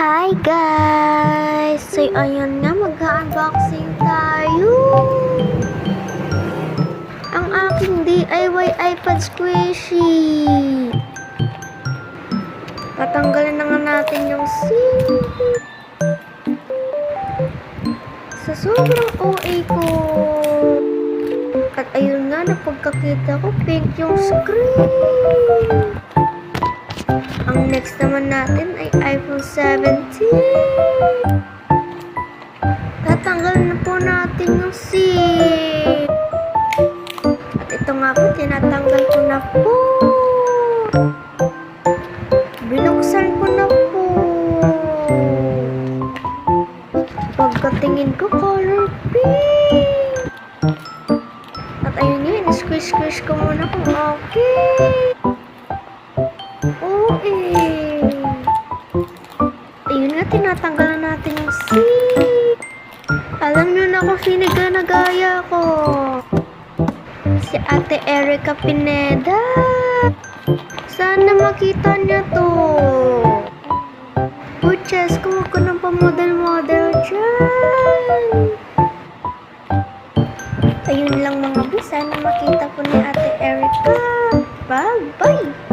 Hi guys! So ayun nga, mag-unboxing tayo! Ang aking DIY iPad squishy! Tatanggalin na nga natin yung SIM! Sa sobrang OA ko! At ayun nga, napagkakita ko, pink yung screen! Ang next naman natin ay iPhone 17. Tatanggalin na po natin yung SIM. At ito nga po, tinatanggal ko na po. Binuksan ko na po. Pagkatingin ko, color pink. At ayun yun, squish-squish ko muna kung okay. Ayun nga, tinatanggalan natin yung SIM. Alam nyo na kung sino na gaya ko. Si Ate Erica Pineda. Sana makita niya to. Puches, kung ako ng pamodel-model dyan. Ayun lang mga bis. Sana makita po ni Ate Erica. Bye-bye!